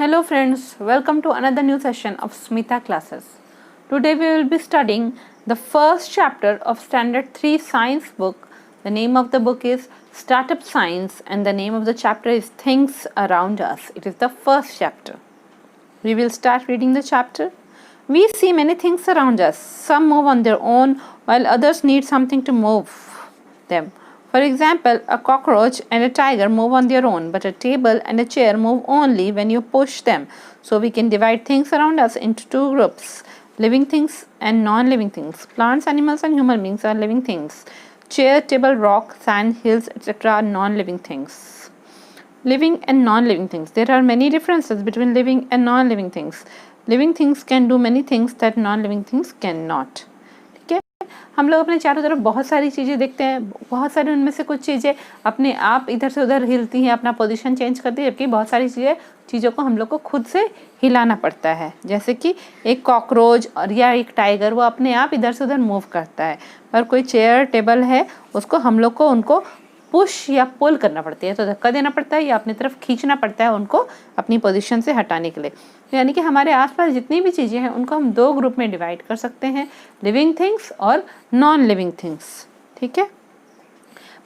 Hello friends, welcome to another new session of Smita classes. Today we will be studying the first chapter of Standard 3 Science book. The name of the book is Startup Science and the name of the chapter is Things Around Us. It is the first chapter. We will start reading the chapter. We see many things around us. Some move on their own while others need something to move them. For example, a cockroach and a tiger move on their own, but a table and a chair move only when you push them. So we can divide things around us into two groups, living things and non-living things. Plants, animals and human beings are living things. Chair, table, rock, sand, hills, etc. are non-living things. Living and non-living things. There are many differences between living and non-living things. Living things can do many things that non-living things cannot. हम लोग अपने चारों तरफ बहुत सारी चीज़ें देखते हैं, बहुत सारी उनमें से कुछ चीज़ें अपने आप इधर से उधर हिलती हैं, अपना पोजीशन चेंज करती है, जबकि बहुत सारी चीज़ों को हम लोग को खुद से हिलाना पड़ता है। जैसे कि एक कॉकरोच और या एक टाइगर, वो अपने आप इधर से उधर मूव करता है, पर कोई चेयर टेबल है उसको हम लोग को उनको पुश या पुल करना पड़ती है, तो धक्का देना पड़ता है या अपनी तरफ खींचना पड़ता है उनको अपनी पोजीशन से हटाने के लिए। यानी कि हमारे आसपास जितनी भी चीज़ें हैं उनको हम दो ग्रुप में डिवाइड कर सकते हैं, लिविंग थिंग्स और नॉन लिविंग थिंग्स। ठीक है,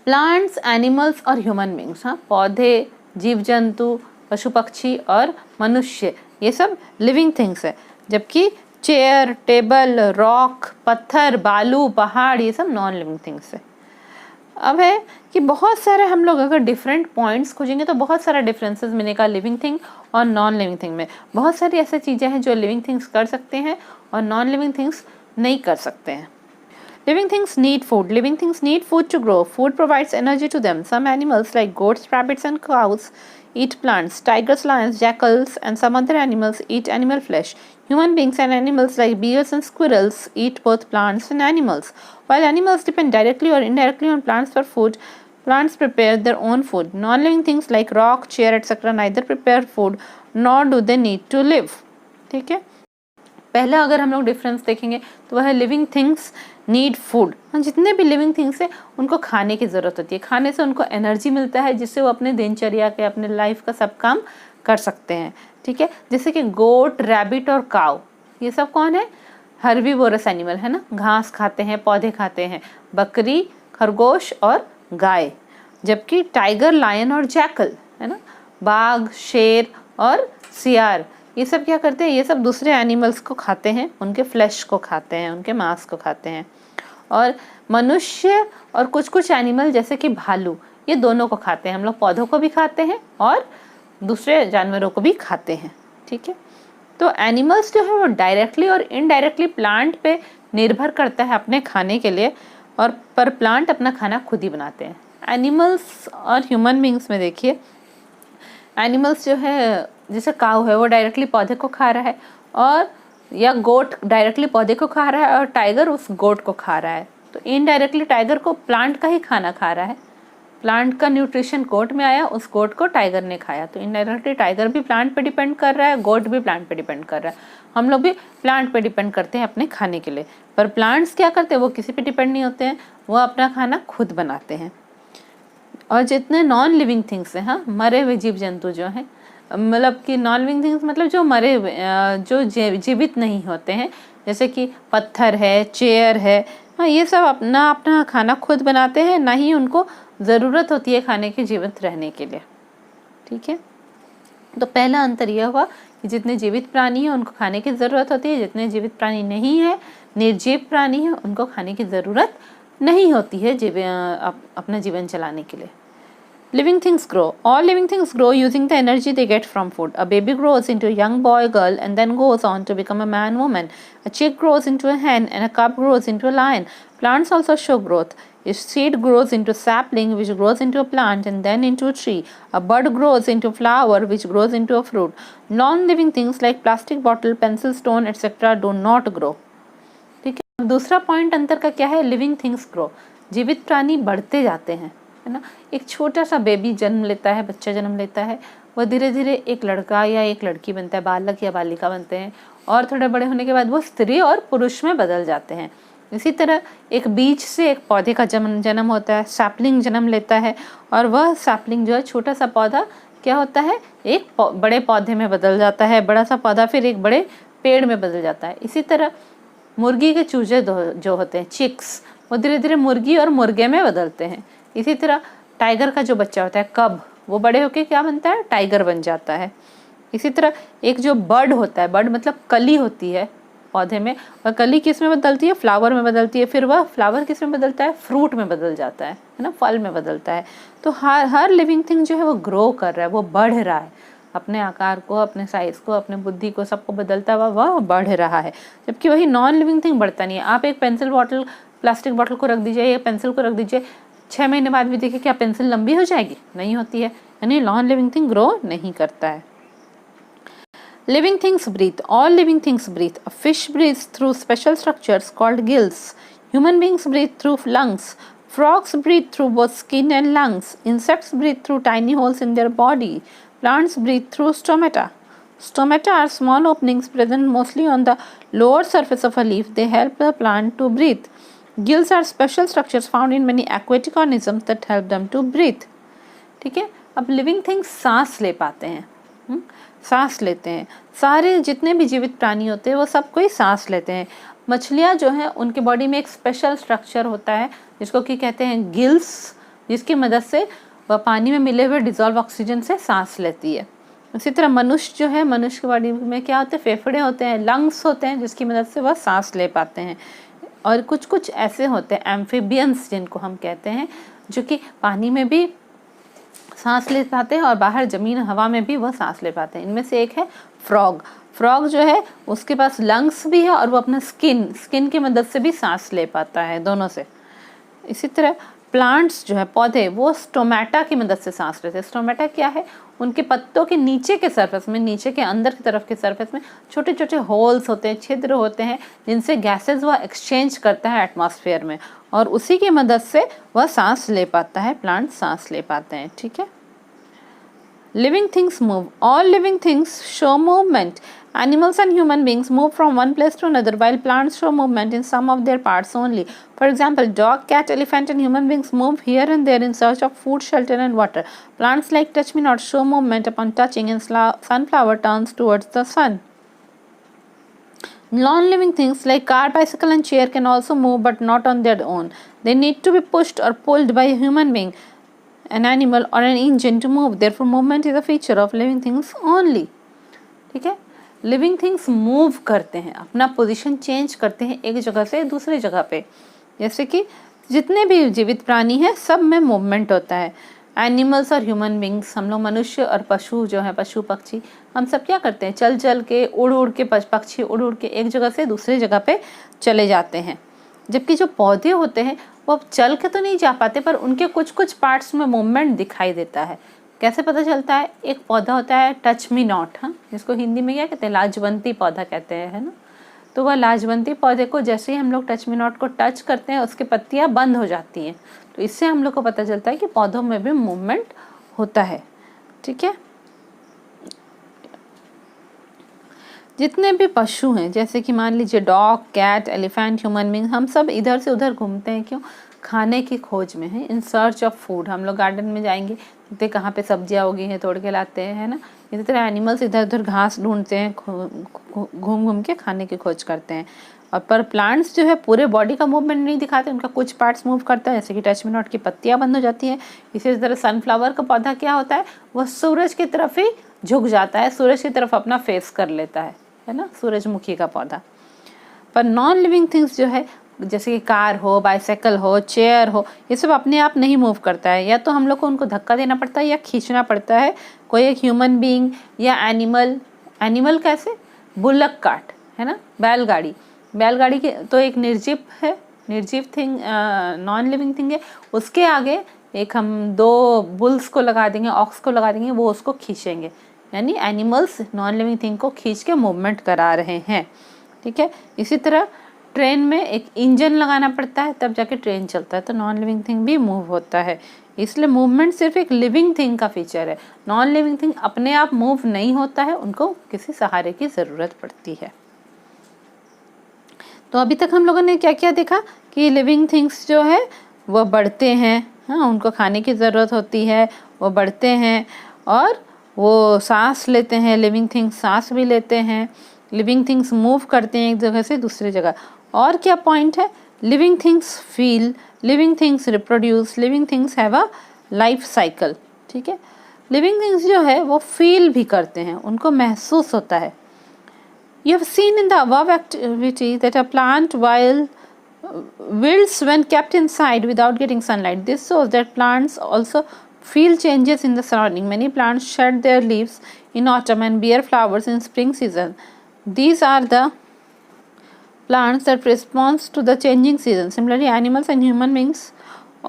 प्लांट्स, एनिमल्स और ह्यूमन बींग्स, हाँ, पौधे, जीव जंतु, पशु पक्षी और मनुष्य, ये सब लिविंग थिंग्स है, जबकि चेयर, टेबल, रॉक, पत्थर, बालू, पहाड़, ये सब नॉन लिविंग थिंग्स है। अब है कि बहुत सारे हम लोग अगर डिफरेंट पॉइंट्स खोजेंगे तो बहुत सारा डिफरेंसेस मिलेगा लिविंग थिंग और नॉन लिविंग थिंग में। बहुत सारी ऐसी चीज़ें हैं जो लिविंग थिंग्स कर सकते हैं और नॉन लिविंग थिंग्स नहीं कर सकते हैं। Living things need food. Living things need food to grow. Food provides energy to them. Some animals like goats, rabbits and cows eat plants. Tigers, lions, jackals and some other animals eat animal flesh. Human beings and animals like bears and squirrels eat both plants and animals. While animals depend directly or indirectly on plants for food, plants prepare their own food. Non-living things like rock, chair, etc. neither prepare food nor do they need to live. ठीक है, पहला अगर हम लोग difference देखेंगे तो वह है लिविंग थिंग्स नीड फूड। जितने भी लिविंग थिंग्स है उनको खाने की ज़रूरत होती है, खाने से उनको एनर्जी मिलता है जिससे वो अपने दिनचर्या के, अपने लाइफ का सब काम कर सकते हैं। ठीक है, जैसे कि गोट, रैबिट और काऊ, ये सब कौन है? हर्बीवोरस एनिमल है ना, घास खाते हैं, पौधे खाते हैं। बकरी, खरगोश और गाय। जबकि टाइगर, लायन और जैकल है ना, बाघ, शेर और सियार, ये सब क्या करते हैं? ये सब दूसरे एनिमल्स को खाते हैं, उनके फ्लैश को खाते हैं, उनके मांस को खाते हैं। और मनुष्य और कुछ कुछ एनिमल जैसे कि भालू, ये दोनों को खाते हैं। हम लोग पौधों को भी खाते हैं और दूसरे जानवरों को भी खाते हैं। ठीक है, तो एनिमल्स जो है वो डायरेक्टली और इनडायरेक्टली प्लांट पे निर्भर करता है अपने खाने के लिए, और पर प्लांट अपना खाना खुद ही बनाते हैं। एनिमल्स और ह्यूमन बींग्स में देखिए, एनिमल्स जो है जैसे काऊ है वो डायरेक्टली पौधे को खा रहा है, और या गोट डायरेक्टली पौधे को खा रहा है और टाइगर उस गोट को खा रहा है, तो इनडायरेक्टली टाइगर को प्लांट का ही खाना खा रहा है। प्लांट का न्यूट्रिशन गोट में आया, उस गोट को टाइगर ने खाया, तो इनडायरेक्टली टाइगर भी प्लांट पे डिपेंड कर रहा है, गोट भी प्लांट पे डिपेंड कर रहा है। हम लोग भी प्लांट पे डिपेंड करते हैं अपने खाने के लिए, पर प्लांट्स क्या करते हैं? वो किसी पे डिपेंड नहीं होते हैं, वो अपना खाना खुद बनाते हैं। और जितने नॉन लिविंग थिंग्स हैं, हाँ, मरे हुए जीव जंतु जो हैं, मतलब कि नॉन लिविंग थिंग्स मतलब जो मरे हुए, जो जीवित नहीं होते हैं, जैसे कि पत्थर है, चेयर है, हाँ, ये सब अपना अपना खाना खुद बनाते हैं, ना ही उनको ज़रूरत होती है खाने की जीवित रहने के लिए। ठीक है, तो पहला अंतर यह हुआ कि जितने जीवित प्राणी हैं उनको खाने की ज़रूरत होती है, जितने जीवित प्राणी नहीं है, निर्जीव प्राणी हैं, उनको खाने की ज़रूरत नहीं होती है अपना जीवन चलाने के लिए। Living things grow. All living things grow using the energy they get from food. A baby grows into a young boy, girl, and then goes on to become a man, woman. A chick grows into a hen, and a cub grows into a lion. Plants also show growth. A seed grows into sapling, which grows into a plant, and then into a tree. A bud grows into flower, which grows into a fruit. Non-living things like plastic bottle, pencil, stone, etc. do not grow. ठीक है, दूसरा point अंतर का क्या है? Living things grow. जीवित प्राणी बढ़ते जाते हैं, है ना। एक छोटा सा बेबी जन्म लेता है, बच्चा जन्म लेता है, वह धीरे धीरे एक लड़का या एक लड़की बनता है, बालक या बालिका बनते हैं, और थोड़े बड़े होने के बाद वो स्त्री और पुरुष में बदल जाते हैं। इसी तरह एक बीज से एक पौधे का जन्म होता है, सैपलिंग जन्म लेता है, और वह सैपलिंग जो है, छोटा सा पौधा क्या होता है, एक बड़े पौधे में बदल जाता है, बड़ा सा पौधा फिर एक बड़े पेड़ में बदल जाता है। इसी तरह मुर्गी के चूजे जो होते हैं चिक्स, वो धीरे धीरे मुर्गी और मुर्गे में बदलते हैं। इसी तरह टाइगर का जो बच्चा होता है कब, वो बड़े होके क्या बनता है, टाइगर बन जाता है। इसी तरह एक जो बर्ड होता है, बर्ड मतलब कली होती है पौधे में, और कली किस में बदलती है, फ्लावर में बदलती है, फिर वह फ्लावर किस में बदलता है, फ्रूट में बदल जाता है ना, फल में बदलता है। तो हर लिविंग थिंग जो है वो ग्रो कर रहा है, वो बढ़ रहा है, अपने आकार को, अपने साइज को, अपने बुद्धि को, सबको बदलता हुआ वह बढ़ रहा है। जबकि वही नॉन लिविंग थिंग बढ़ता नहीं है। आप एक पेंसिल बॉटल, प्लास्टिक बॉटल को रख दीजिए या पेंसिल को रख दीजिए, 6 महीने बाद भी देखिए क्या पेंसिल लंबी हो जाएगी, नहीं होती है। यानी नॉन लिविंग थिंग ग्रो नहीं करता है। Living things breathe. All living things breathe. A fish breathes through special structures called gills. Human beings breathe through lungs. Frogs breathe through both skin and lungs. Insects breathe through tiny holes in their body. Plants breathe through stomata. Stomata are small openings present mostly on the lower surface of a leaf. They help the plant to breathe. Gills are special structures found in many aquatic organisms that help them to breathe. ठीक है, अब living things सांस ले पाते हैं, सांस लेते हैं। सारे जितने भी जीवित प्राणी होते हैं वो सब कोई सांस लेते हैं। मछलियाँ जो हैं उनके बॉडी में एक स्पेशल स्ट्रक्चर होता है जिसको कि कहते हैं गिल्स, जिसकी मदद से वह पानी में मिले हुए डिजॉल्व ऑक्सीजन से सांस लेती है। इसी तरह मनुष्य जो है, मनुष्य की बॉडी में क्या होते हैं, फेफड़े होते हैं, लंग्स होते हैं, जिसकी मदद से वह सांस ले पाते हैं। और कुछ कुछ ऐसे होते हैं एम्फीबियंस जिनको हम कहते हैं, जो कि पानी में भी सांस ले पाते हैं और बाहर ज़मीन हवा में भी वह सांस ले पाते हैं। इनमें से एक है फ्रॉग। फ्रॉग जो है उसके पास लंग्स भी है और वो अपना स्किन की मदद से भी सांस ले पाता है, दोनों से। इसी तरह प्लांट्स जो है, पौधे, वो स्टोमेटा की मदद से सांस लेते हैं। स्टोमेटा क्या है, उनके पत्तों के नीचे के सरफेस में, नीचे के अंदर की तरफ के सरफेस में छोटे छोटे होल्स होते हैं, छिद्र होते हैं, जिनसे गैसेस वह एक्सचेंज करता है एटमॉस्फेयर में, और उसी की मदद से वह सांस ले पाता है, प्लांट सांस ले पाते हैं। ठीक है। Living things move. All living things show movement. Animals and human beings move from one place to another, while plants show movement in some of their parts only. For example, dog, cat, elephant, and human beings move here and there in search of food, shelter, and water. Plants like touch me not show movement upon touching, and sunflower turns towards the sun. Non-living things like car, bicycle, and chair can also move, but not on their own. They need to be pushed or pulled by a human being, an animal, or an engine to move. Therefore, movement is a feature of living things only. ठीक है, living things move करते हैं, अपना position change करते हैं एक जगह से दूसरी जगह पे। जैसे कि जितने भी जीवित प्राणी हैं सब में मूवमेंट होता है। एनिमल्स और ह्यूमन बींग्स, हम लोग मनुष्य और पशु जो है, पशु पक्षी, हम सब क्या करते हैं, चल चल के, उड़ उड़ के, पक्षी उड़ उड़ के एक जगह से दूसरी जगह पे चले जाते हैं। जबकि जो पौधे होते हैं वो चल के तो नहीं जा पाते, पर उनके कुछ कुछ पार्ट्स में मूवमेंट दिखाई देता है। कैसे पता चलता है, एक पौधा होता है टच मी नॉट, हाँ, जिसको हिंदी में क्या कहते हैं, लाजवंती पौधा कहते हैं, है ना। तो वह लाजवंती पौधे को जैसे ही हम लोग टच मी नॉट को टच करते हैं, उसकी पत्तियां बंद हो जाती हैं। तो इससे हम लोग को पता चलता है कि पौधों में भी मूवमेंट होता है। ठीक है। जितने भी पशु हैं, जैसे कि मान लीजिए dog, cat, elephant, human being, हम सब इधर से उधर घूमते हैं। क्यों? खाने की खोज में है, इन सर्च ऑफ फूड। हम लोग गार्डन में जाएंगे, देखते कहाँ पे सब्जियाँ उगी हैं, तोड़ के लाते हैं, है ना। इसी तरह एनिमल्स इधर उधर घास ढूंढते हैं, घूम घूम के खाने की खोज करते हैं। और पर प्लांट्स जो है पूरे बॉडी का मूवमेंट नहीं दिखाते, उनका कुछ पार्ट्स मूव करता है, जैसे कि टच मी नॉट की पत्तियाँ बंद हो जाती हैं। इसी तरह सनफ्लावर का पौधा क्या होता है, वह सूरज की तरफ ही झुक जाता है, सूरज की तरफ अपना फेस कर लेता है ना, सूरजमुखी का पौधा। पर नॉन लिविंग थिंग्स जो है, जैसे कि कार हो, बाइसाइकिल हो, चेयर हो, ये सब अपने आप नहीं मूव करता है, या तो हम लोग को उनको धक्का देना पड़ता है या खींचना पड़ता है कोई एक ह्यूमन बीइंग या एनिमल कैसे, बुलक कार्ट, है ना, बैलगाड़ी की तो एक निर्जीव थिंग, नॉन लिविंग थिंग है। उसके आगे एक हम 2 बुल्स को लगा देंगे, ऑक्स को लगा देंगे, वो उसको खींचेंगे। यानी एनिमल्स नॉन लिविंग थिंग को खींच के मूवमेंट करा रहे हैं। ठीक है। इसी तरह ट्रेन में एक इंजन लगाना पड़ता है, तब जाके ट्रेन चलता है, तो नॉन लिविंग थिंग भी मूव होता है। इसलिए मूवमेंट सिर्फ एक लिविंग थिंग का फीचर है। नॉन लिविंग थिंग अपने आप मूव नहीं होता है, उनको किसी सहारे की ज़रूरत पड़ती है। तो अभी तक हम लोगों ने क्या क्या देखा कि लिविंग थिंग्स जो है वो बढ़ते हैं, हाँ, उनको खाने की ज़रूरत होती है, वो बढ़ते हैं और वो सांस लेते हैं, लिविंग थिंग्स सांस भी लेते हैं, लिविंग थिंग्स मूव करते हैं एक जगह से दूसरी जगह। और क्या पॉइंट है, living things feel, living things reproduce, living things have a life cycle. ठीक है, लिविंग थिंग्स जो है वो फील भी करते हैं, उनको महसूस होता है। You have seen in the above activity that a plant wilts when kept inside without getting sunlight. This shows that plants also feel changes in the surrounding. Many plants shed their leaves in autumn and bear flowers in spring season. These are the plants that respond to the changing season. Similarly, animals and human beings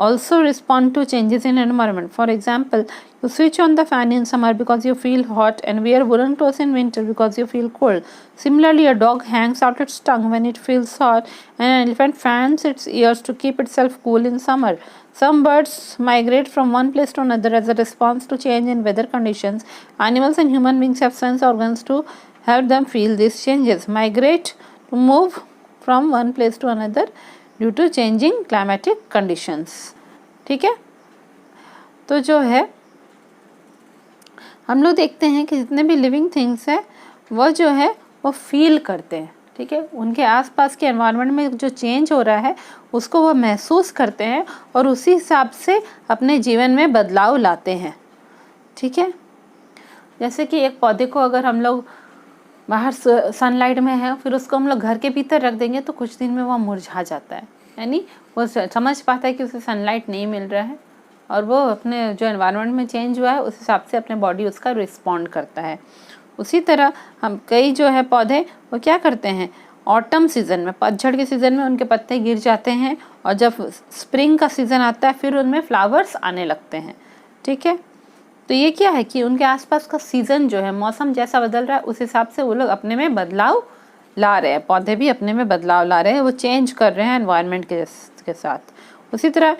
also respond to changes in environment. For example, you switch on the fan in summer because you feel hot and wear woolen clothes in winter because you feel cold. Similarly, a dog hangs out its tongue when it feels hot and an elephant fans its ears to keep itself cool in summer. Some birds migrate from one place to another as a response to change in weather conditions. Animals and human beings have sense organs to help them feel these changes. Migrate to move from one place to another due to changing climatic conditions. ठीक है, तो जो है हम लोग देखते हैं कि जितने भी लिविंग थिंग्स हैं वो जो है वो फील करते हैं। ठीक है, उनके आसपास के एनवायरनमेंट में जो चेंज हो रहा है उसको वो महसूस करते हैं और उसी हिसाब से अपने जीवन में बदलाव लाते हैं। ठीक है, जैसे कि एक पौधे को अगर हम लोग बाहर सनलाइट में है फिर उसको हम लोग घर के भीतर रख देंगे तो कुछ दिन में वो मुरझा जाता है, यानी वो समझ पाता है कि उसे सनलाइट नहीं मिल रहा है और वो अपने जो एनवायरनमेंट में चेंज हुआ है उस हिसाब से अपने बॉडी उसका रिस्पॉन्ड करता है। उसी तरह हम कई जो है पौधे वो क्या करते हैं, ऑटम सीज़न में, पतझड़ के सीज़न में उनके पत्ते गिर जाते हैं और जब स्प्रिंग का सीज़न आता है फिर उनमें फ्लावर्स आने लगते हैं। ठीक है, तो ये क्या है कि उनके आसपास का सीज़न जो है, मौसम जैसा बदल रहा है उस हिसाब से वो लोग अपने में बदलाव ला रहे हैं, पौधे भी अपने में बदलाव ला रहे हैं, वो चेंज कर रहे हैं एनवायरनमेंट के साथ। उसी तरह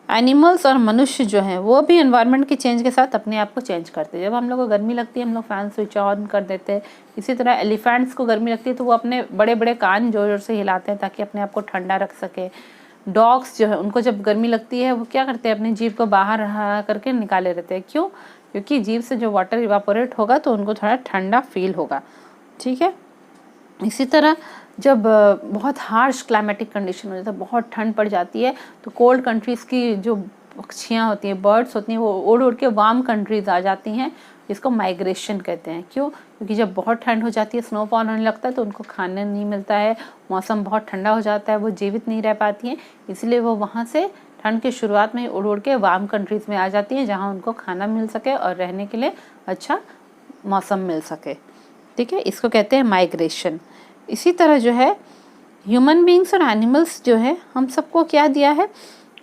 एनिमल्स और मनुष्य जो हैं वो भी एनवायरनमेंट के चेंज के साथ अपने आप को चेंज करते हैं। जब हम लोग को गर्मी लगती है हम लोग फैन स्विच ऑन कर देते हैं। इसी तरह एलिफेंट्स को गर्मी लगती है तो वो अपने बड़े बड़े कान जोर जोर से हिलाते हैं ताकि अपने आप को ठंडा रख सके। डॉग्स जो है उनको जब गर्मी लगती है वो क्या करते हैं, अपनी जीभ को बाहर रहा करके निकाले रहते हैं। क्यों? क्योंकि जीभ से जो वाटर इवापोरेट होगा तो उनको थोड़ा ठंडा फील होगा। ठीक है, इसी तरह जब बहुत हार्श क्लाइमेटिक कंडीशन हो जाता है, बहुत ठंड पड़ जाती है तो कोल्ड कंट्रीज़ की जो पक्षियाँ होती हैं, बर्ड्स होती हैं, वो उड़ उड़ के वार्म कंट्रीज़ आ जाती हैं, जिसको माइग्रेशन कहते हैं। क्यों? क्योंकि जब बहुत ठंड हो जाती है, स्नोफॉल होने लगता है तो उनको खाने नहीं मिलता है, मौसम बहुत ठंडा हो जाता है, वो जीवित नहीं रह पाती हैं, इसलिए वो वहाँ से ठंड की शुरुआत में उड़ उड़ के वार्म कंट्रीज़ में आ जाती हैं जहाँ उनको खाना मिल सके और रहने के लिए अच्छा मौसम मिल सके। ठीक है, इसको कहते हैं माइग्रेशन। इसी तरह जो है ह्यूमन बींग्स और एनिमल्स जो है हम सबको क्या दिया है,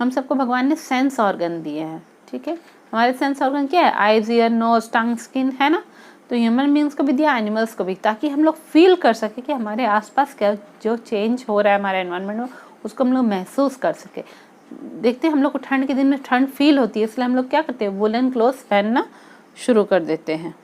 हम सबको भगवान ने सेंस ऑर्गन दिए हैं। ठीक है, हमारे सेंस ऑर्गन क्या है, आइज, ईयर, नोज, टंग, स्किन, है ना। तो ह्यूमन बींग्स को भी दिया, एनिमल्स को भी, ताकि हम लोग फील कर सके कि हमारे आसपास क्या जो चेंज हो रहा है हमारे एनवायरनमेंट में उसको हम लोग महसूस कर सके। देखते हैं हम लोग को ठंड के दिन में ठंड फील होती है, इसलिए हम लोग क्या करते हैं, वुलन क्लोथ्स पहनना शुरू कर देते हैं।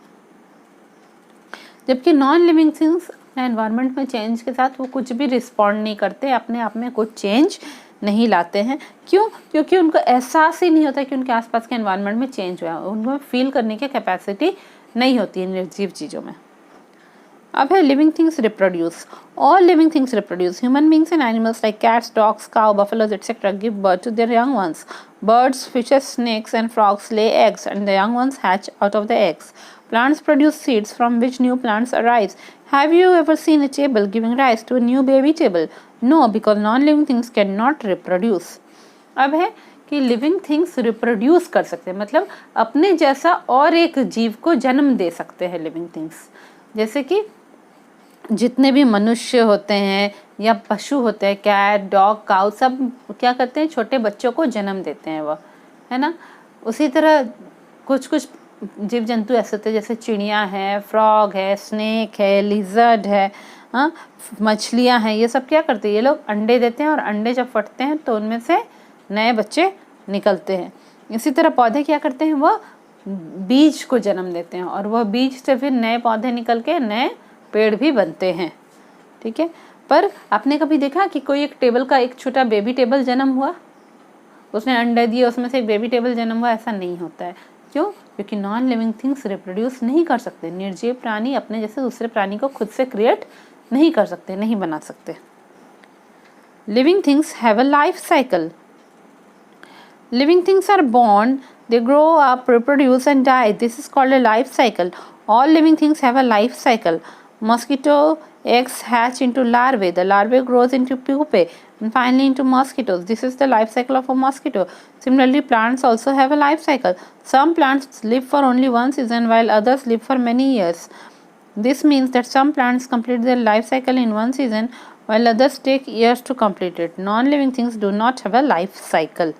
जबकि नॉन लिविंग थिंग्स एनवायरनमेंट में चेंज के साथ वो कुछ भी रिस्पॉन्ड नहीं करते, अपने आप में कुछ चेंज नहीं लाते हैं। क्यों? क्योंकि उनको एहसास ही नहीं होता कि उनके आसपास के एनवायरनमेंट में चेंज हुआ है, उनको फील करने की कैपेसिटी नहीं होती है निर्जीव चीज़ों में। अब है living things reproduce. All living things reproduce. Human beings and animals like cats, dogs, cow, buffaloes etcetera give birth to their young ones. Birds, fishes, snakes and frogs lay eggs and the young ones hatch out of the eggs. Plants produce seeds from which new plants arise. Have you ever seen a table giving rise to a new baby table? No, because non-living things cannot reproduce. अब है कि living things reproduce कर सकते हैं, मतलब अपने जैसा और एक जीव को जन्म दे सकते हैं लिविंग थिंग्स। जैसे कि जितने भी मनुष्य होते हैं या पशु होते हैं, कैट, डॉग, काउ, सब क्या करते हैं, छोटे बच्चों को जन्म देते हैं, वो है ना। उसी तरह कुछ कुछ जीव जंतु ऐसे होते हैं जैसे चिड़ियाँ हैं, फ्रॉग है, स्नेक है, लिजर्ड है, हाँ, मछलियाँ हैं, ये सब क्या करते हैं, ये लोग अंडे देते हैं और अंडे जब फटते हैं तो उनमें से नए बच्चे निकलते हैं। इसी तरह पौधे क्या करते हैं, वह बीज को जन्म देते हैं और वह बीज से फिर नए पौधे निकल के नए पेड़ भी बनते हैं। ठीक है, पर आपने कभी देखा कि कोई एक टेबल का एक छोटा बेबी टेबल जन्म हुआ, उसने अंडे दिए, उसमें से एक बेबी टेबल जन्म हुआ? ऐसा नहीं होता है। क्यों? क्योंकि नॉन लिविंग थिंग्स रिप्रोड्यूस नहीं कर सकते। निर्जीव प्राणी अपने जैसे दूसरे प्राणी को खुद से क्रिएट नहीं कर सकते, नहीं बना सकते। Living things have a life cycle. Living things are born, they grow up, reproduce and die. This is called a life cycle. All living things have a life cycle. Mosquito eggs hatch into larvae. The larvae grows into pupae and finally into mosquitoes. This is the life cycle of a mosquito. Similarly, plants also have a life cycle. Some plants live for only one season while others live for many years. This means that some plants complete their life cycle in one season while others take years to complete it. Non-living things do not have a life cycle.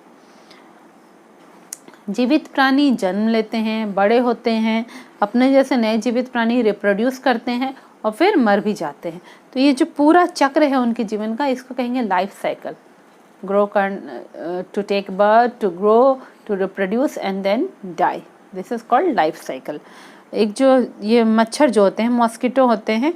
जीवित प्राणी जन्म लेते हैं, बड़े होते हैं, अपने जैसे नए जीवित प्राणी रिप्रोड्यूस करते हैं और फिर मर भी जाते हैं। तो ये जो पूरा चक्र है उनके जीवन का, इसको कहेंगे लाइफ साइकिल। ग्रो कर to take birth, to grow, to reproduce and then die, this is called life cycle. एक जो ये मच्छर जो होते हैं, मॉस्किटो होते हैं,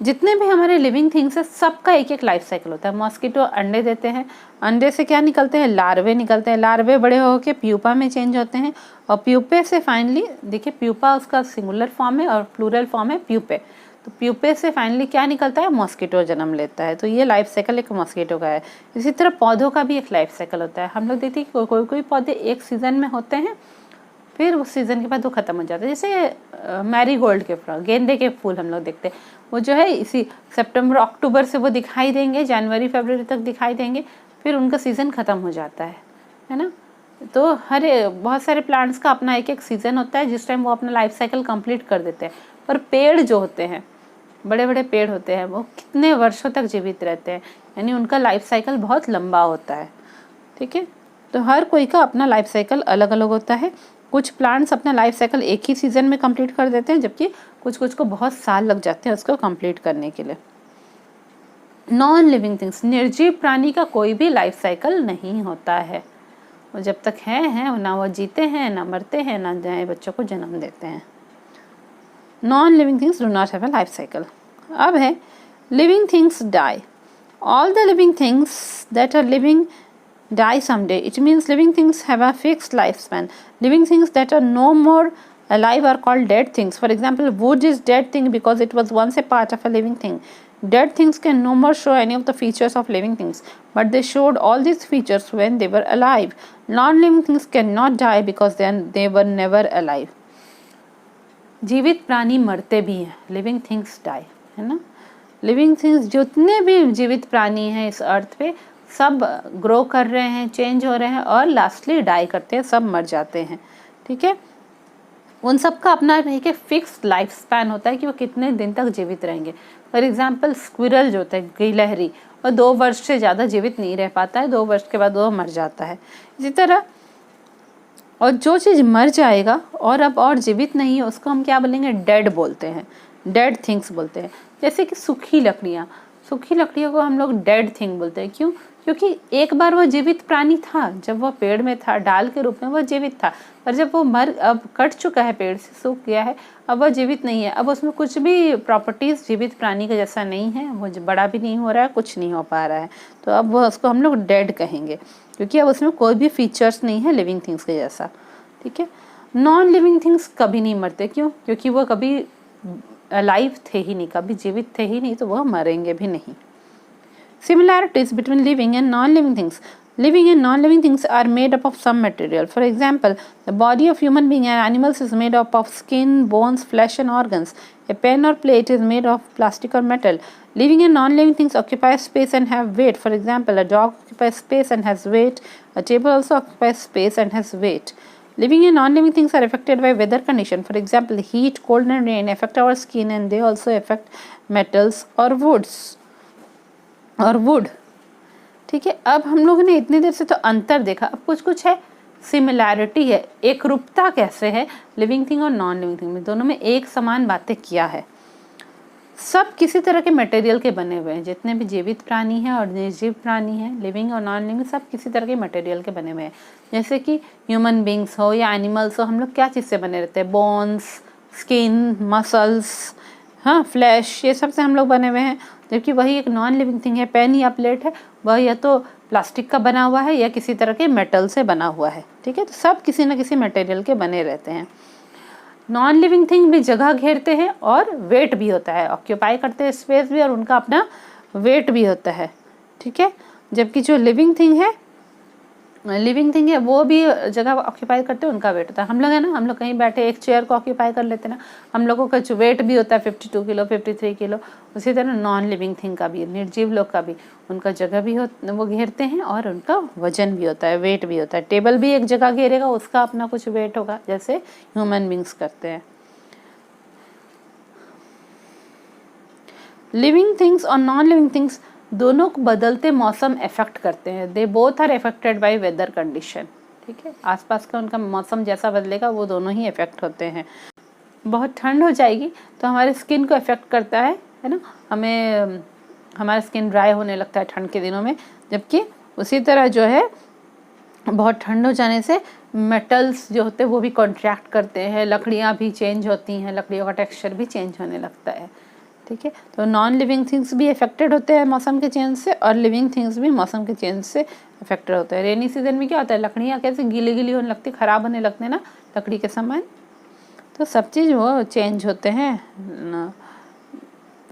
जितने भी हमारे लिविंग थिंग्स है सबका एक एक लाइफ साइकिल होता है। मॉस्किटो अंडे देते हैं, अंडे से क्या निकलते हैं, लार्वे निकलते हैं, लार्वे बड़े होकर प्यूपा में चेंज होते हैं और प्यूपे से फाइनली, देखिए प्यूपा उसका सिंगुलर फॉर्म है और प्लूरल फॉर्म है प्यूपे, तो प्यूपे से फाइनली क्या निकलता है, मॉस्किटो जन्म लेता है। तो ये लाइफ साइकिल एक मॉस्किटो का है। इसी तरह पौधों का भी एक लाइफ साइकिल होता है। हम लोग देखते हैं कोई कोई पौधे एक सीजन में होते हैं, फिर उस सीज़न के बाद वो ख़त्म हो जाता है। जैसे मैरीगोल्ड के फूल, गेंदे के फूल हम लोग देखते हैं, वो जो है इसी सितंबर अक्टूबर से वो दिखाई देंगे, जनवरी फरवरी तक दिखाई देंगे, फिर उनका सीज़न ख़त्म हो जाता है ना। तो बहुत सारे प्लांट्स का अपना एक एक सीज़न होता है जिस टाइम वो अपना लाइफ साइकिल कंप्लीट कर देते हैं। पर पेड़ जो होते हैं, बड़े बड़े पेड़ होते हैं, वो कितने वर्षों तक जीवित रहते हैं, यानी उनका लाइफ साइकिल बहुत लंबा होता है। ठीक है, तो हर कोई का अपना लाइफ साइकिल अलग अलग होता है। कुछ प्लांट्स अपना लाइफ साइकिल एक ही सीजन में कंप्लीट कर देते हैं, जबकि कुछ कुछ को बहुत साल लग जाते हैं उसको कंप्लीट करने के लिए। नॉन लिविंग थिंग्स, निर्जीव प्राणी का कोई भी लाइफ साइकिल नहीं होता है। वो जब तक हैं ना वो जीते हैं, ना मरते हैं, ना नए बच्चों को जन्म देते हैं। Non living things do not have a life cycle. अब है living things die. All the living things that are living die someday. It means living things have a fixed lifespan. Living things that are no more alive are called dead things. For example, wood is dead thing because it was once a part of a living thing. Dead things can no more show any of the features of living things, but they showed all these features when they were alive. Non-living things cannot die because they were never alive. जीवित प्राणी मरते भी हैं, living things die, है ना। Living things जितने भी जीवित प्राणी हैं इस अर्थ पे, सब ग्रो कर रहे हैं, चेंज हो रहे हैं और लास्टली डाई करते हैं, सब मर जाते हैं। ठीक है, उन सब का अपना एक फिक्स्ड लाइफ स्पैन होता है कि वो कितने दिन तक जीवित रहेंगे। फॉर एग्जांपल स्क्विरल जो होता है, गिलहरी, और 2 वर्ष से ज़्यादा जीवित नहीं रह पाता है, 2 वर्ष के बाद वो मर जाता है। इसी तरह और जो चीज़ मर जाएगा और अब और जीवित नहीं है, उसको हम क्या बोलेंगे, डेड बोलते हैं, डेड थिंग्स बोलते हैं। जैसे कि सूखी लकड़ियाँ, सूखी लकड़ियों को हम लोग डेड थिंग बोलते हैं। क्यों? क्योंकि एक बार वो जीवित प्राणी था, जब वो पेड़ में था, डाल के रूप में वो जीवित था, पर जब वो अब कट चुका है, पेड़ से सूख गया है, अब वो जीवित नहीं है, अब उसमें कुछ भी प्रॉपर्टीज जीवित प्राणी का जैसा नहीं है, वो बड़ा भी नहीं हो रहा है, कुछ नहीं हो पा रहा है, तो अब वो उसको हम लोग डेड कहेंगे, क्योंकि अब उसमें कोई भी फीचर्स नहीं है लिविंग थिंग्स के जैसा। ठीक है, नॉन लिविंग थिंग्स कभी नहीं मरते। क्यों? क्योंकि वो कभी अलाइव थे ही नहीं, कभी जीवित थे ही नहीं, तो वह मरेंगे भी नहीं। Similarities between living and non-living things. Living and non-living things are made up of some material. For example, the body of human being and animals is made up of skin, bones, flesh and organs. A pen or plate is made of plastic or metal. Living and non-living things occupy space and have weight. For example, a dog occupies space and has weight. A table also occupies space and has weight. Living and non-living things are affected by weather condition. For example, heat, cold and rain affect our skin and they also affect metals or woods. और would. ठीक है, अब हम लोगों ने इतनी देर से तो अंतर देखा, अब कुछ कुछ है सिमिलैरिटी है, एक रूपता कैसे है लिविंग थिंग और नॉन लिविंग थिंग में, दोनों में एक समान बातें किया है। सब किसी तरह के मटेरियल के बने हुए हैं, जितने भी जीवित प्राणी हैं और निर्जीव प्राणी हैं, लिविंग और नॉन लिविंग, सब किसी तरह के मटेरियल के बने हुए हैं। जैसे कि ह्यूमन बींग्स हो या एनिमल्स हो, हम लोग क्या चीज़ से बने रहते हैं, बोन्स, स्किन, मसल्स, हाँ, फ्लैश, ये सब से हम लोग बने हुए हैं। जबकि वही एक नॉन लिविंग थिंग है, पेन या प्लेट है, वह या तो प्लास्टिक का बना हुआ है या किसी तरह के मेटल से बना हुआ है, ठीक है। तो सब किसी न किसी मटेरियल के बने रहते हैं। नॉन लिविंग थिंग भी जगह घेरते हैं और वेट भी होता है, ऑक्यूपाई करते हैं स्पेस भी और उनका अपना वेट भी होता है, ठीक है। जबकि जो लिविंग थिंग है वो भी जगह ऑक्यूपाई करते हैं, उनका वेट होता है। हम लोग है ना, हम लोग कहीं बैठे एक चेयर को ऑक्यूपाई कर लेते हैं ना, हम लोगों का जो वेट भी होता है 52 किलो 53 किलो। उसी तरह नॉन लिविंग थिंग का भी, निर्जीव लोग का भी, उनका जगह भी वो घेरते हैं और उनका वजन भी होता है, वेट भी होता है। टेबल भी एक जगह घेरेगा, उसका अपना कुछ वेट होगा, जैसे ह्यूमन बींग्स करते हैं। लिविंग थिंग्स और नॉन लिविंग थिंग्स दोनों को बदलते मौसम इफेक्ट करते हैं। They both are affected by weather condition, ठीक है। आसपास का उनका मौसम जैसा बदलेगा वो दोनों ही इफेक्ट होते हैं। बहुत ठंड हो जाएगी तो हमारे स्किन को इफेक्ट करता है ना, हमें हमारा स्किन ड्राई होने लगता है ठंड के दिनों में। जबकि उसी तरह जो है बहुत ठंड हो जाने से मेटल्स जो होते हैं वो भी कॉन्ट्रैक्ट करते हैं, लकड़ियाँ भी चेंज होती हैं, लकड़ियों का टेक्सचर भी चेंज होने लगता है, ठीक है। तो नॉन लिविंग थिंग्स भी अफेक्टेड होते हैं मौसम के चेंज से और लिविंग थिंग्स भी मौसम के चेंज से अफेक्टेड होते हैं। रेनी सीजन में क्या होता है, लकड़ियाँ कैसे गीली गीली होने लगती, ख़राब होने लगते हैं ना लकड़ी के सामान। तो सब चीज़ वो चेंज होते हैं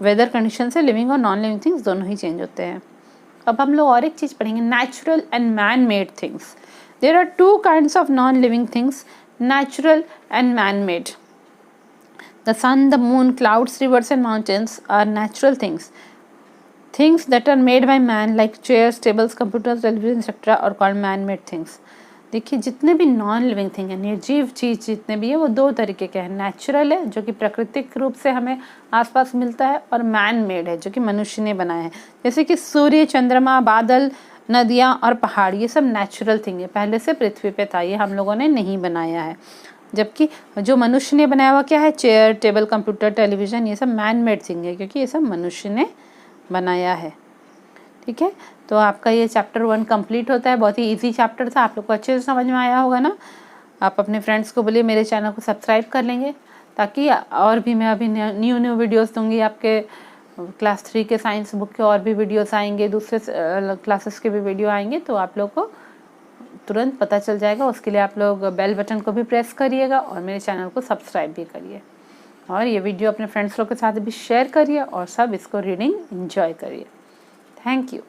वेदर कंडीशन से। लिविंग और नॉन लिविंग थिंग्स दोनों ही चेंज होते हैं। अब हम लोग और एक चीज़ पढ़ेंगे, natural and man made things. There are two kinds of non living things, natural and man made. The sun, the moon, clouds, rivers and mountains are natural things. Things that are made by man like chairs, tables, computers, television, etc. are called man-made things. देखिए जितने भी non living thing है, निर्जीव चीज़ जितने भी है वो दो तरीके के हैं। नेचुरल है जो कि प्राकृतिक रूप से हमें आसपास मिलता है, और मैन मेड है जो कि मनुष्य ने बनाया है। जैसे कि सूर्य, चंद्रमा, बादल, नदियाँ और पहाड़, ये सब नेचुरल थिंग है, पहले से पृथ्वी पे था, ये हम लोगों ने नहीं बनाया है। जबकि जो मनुष्य ने बनाया हुआ क्या है, चेयर, टेबल, कंप्यूटर, टेलीविज़न, ये सब मैन मेड थिंग है क्योंकि ये सब मनुष्य ने बनाया है, ठीक है। तो आपका ये चैप्टर 1 कंप्लीट होता है। बहुत ही इजी चैप्टर था, आप लोग को अच्छे से समझ में आया होगा ना। आप अपने फ्रेंड्स को बोलिए मेरे चैनल को सब्सक्राइब कर लेंगे, ताकि और भी मैं अभी न्यू वीडियोस दूंगी। आपके क्लास 3 के साइंस बुक के और भी वीडियोस आएंगे, दूसरे क्लासेस के भी वीडियो आएंगे, तो आप लोग को तुरंत पता चल जाएगा। उसके लिए आप लोग बेल बटन को भी प्रेस करिएगा और मेरे चैनल को सब्सक्राइब भी करिए, और ये वीडियो अपने फ्रेंड्स लोग के साथ भी शेयर करिए, और सब इसको रीडिंग एंजॉय करिए। Thank you.